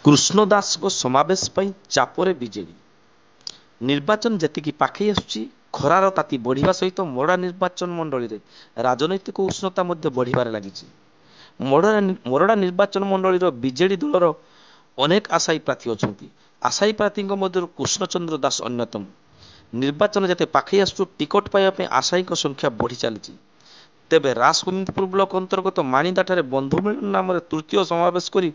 कृष्ण दास को समावेश पर चापरे बीजेडी निर्वाचन जेतिकी पाखई आसुची खरार ताती बढ़िया सहित मोड़ा निर्वाचन मंडली रे राजनैतिक उष्णता बढ़िबार लागिଛି। मोरडा निर्वाचन मंडली बीजेडी दलर अनेक आशायी प्रार्थी अछंती। आशायी प्रार्थी मध्य कृष्णचंद्र दास अन्यतम। निर्वाचन जते पाखई आसुची टिकट पाइबा पे आशायी संख्या बढ़ी चली। तेबे राजगोविंदपुर ब्लॉक अंतर्गत माणीदाठारे बंधु मिलन नाम तृतीय समावेश करी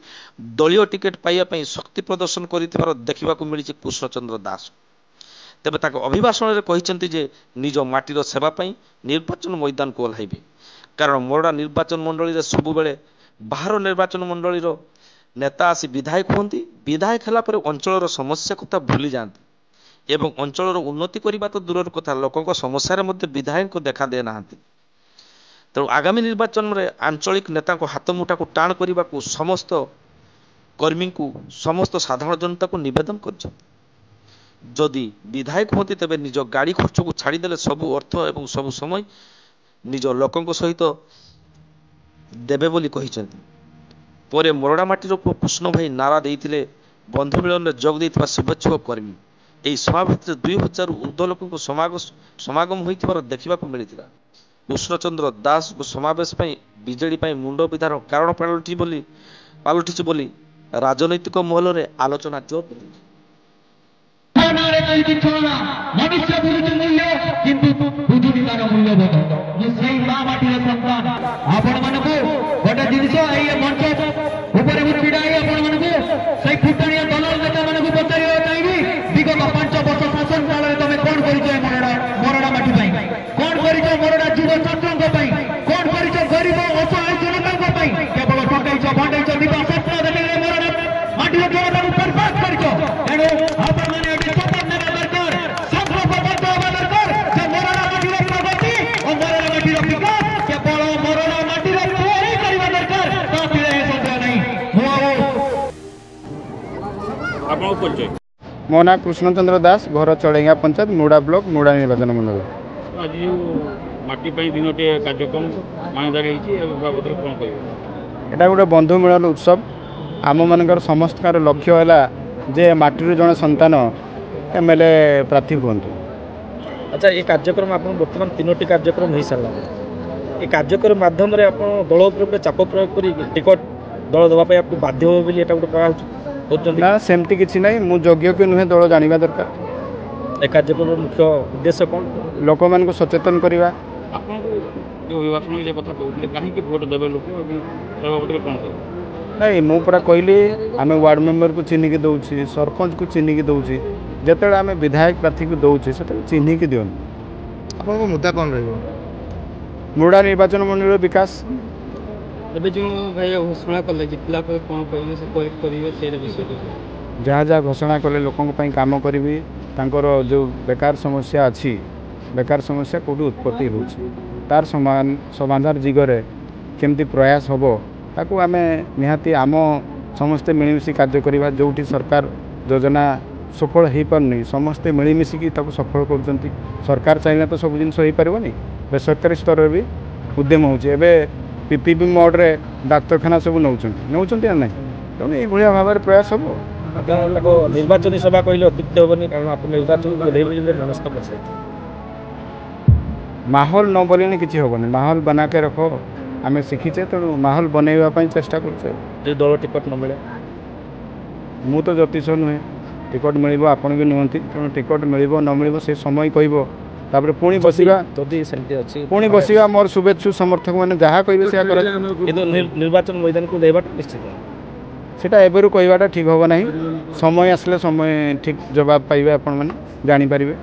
दलीय टिकेट पाइबा शक्ति प्रदर्शन कर देखा मिली कृष्णचंद्र दास। तेबे ताको अभिभाषण में कहते जे निज माटीर सेवाई निर्वाचन मैदान को ओह्लैबे। कारण मोरडा निर्वाचन मंडली सबु बेले बाहर निर्वाचन मंडली नेता आसी विधायक होती। विधायक है अंचल समस्या कथा भूली जाती एवं अंचल उन्नति करने तो दूर कथा लोकों समस्या विधायक को देखा दे ना। तेणु आगामी निर्वाचन में आंचलिक नेता हाथ मुठा को टाण करने को समस्त कर्मी को समस्त साधारण जनता को निवेदन कर जदि विधायक होती तेरे निज गाड़ी खर्च को छाड़देले सबू अर्थ एवं सबू समय निज लोकों सहित देवे बोली कहिसेंती। परे मोरडा माटीर कृष्ण भाई नारा देते बंधु मिलन में जोग देथिबा शुभेच्छुक कर्मी यही समावेश 2000 ऊर्ध्व लोकों समागम होइथिबार देखा मिलता। कृष्णचंद्र दास को समावेश बीजेडी मुंड विधार कारण पालुटी बोली राजनैतिक महल में आलोचना जोर मो ना कृष्णचंद्र दास घर चढ़ेगा पंचायत मुड़ा ब्लॉक मुड़ा निर्वाचन मंडल। आज माटी दिन कार्यक्रम एटा गोटे बंधु मिलन उत्सव आम मानकर समस्त लक्ष्य है जे माटी जन संतान एमएलए प्रार्थी हूँ। अच्छा ये कार्यक्रम आप बर्तमान 3टी कार्यक्रम हो सारा ये कार्यक्रम माध्यम आप दल उपर चाप प्रयोग कर टिकट दल देवाई आपको बाध्य हो गोटे प्रयास ना सेमती किसी ना मु योग्य कि नुहे दल जाना दरकार। ए कार्यक्रम मुख्य उद्देश्य कौन लोक मान सचेतन करवा नहीं मु पूरा कहली आम वार्ड मेंबर को चिन्हिक दौची सरपंच को चिन्हिक दौची जिते आम विधायक प्रार्थी को दौचे से चिन्हिक दिवन। आपको मुद्दा कौन रही मुड़ा निर्वाचन मंडल विकास जो भाई घोषणा कले जितला कौन कहे से विषय जहाँ जहाँ घोषणा कले लोकों काम करी जो बेकार समस्या अच्छी बेकार समस्या कौटी उत्पत्ति हो तार समाधान दिगरे केमती प्रयास हम ताकू आम निहाती आम समस्ते मिलमिशि कार्य करवा जो सरकार योजना सफल हो पारनी समस्ते मिलमिशिकी सफल कर सरकार चाहिए तो सब जिन हो पारनी बेसरकारी स्तर में भी उद्यम हो पीपीपी मोड रे डाक्तरखाना सब नौ ना तेणु ये भाव में प्रयास हम निर्वाचन सभा कहले अत्युक्त हेनी कारण आप निर्वाचन माहौल न बोले किसी हेनी माहौल बना के रख आम शिखीचे तेणु माहौल बनवाई चेष्टा कर दल टिकट न मिले मु तो ज्योतिष नुहे टिकट मिल आपन भी नुहति तेणु टिकट मिल न मिल से समय कह तापर पुणी बसिबा पुणी बसिबा मोर शुभेच्छु समर्थक मैंने जहाँ कहे से निर्वाचन मैदान को देवा निश्चित सेटा एबेरु कहवाटा ठीक होगा नहीं समय आसले समय ठीक जवाब पाइबे आपण माने जानि पारिबे।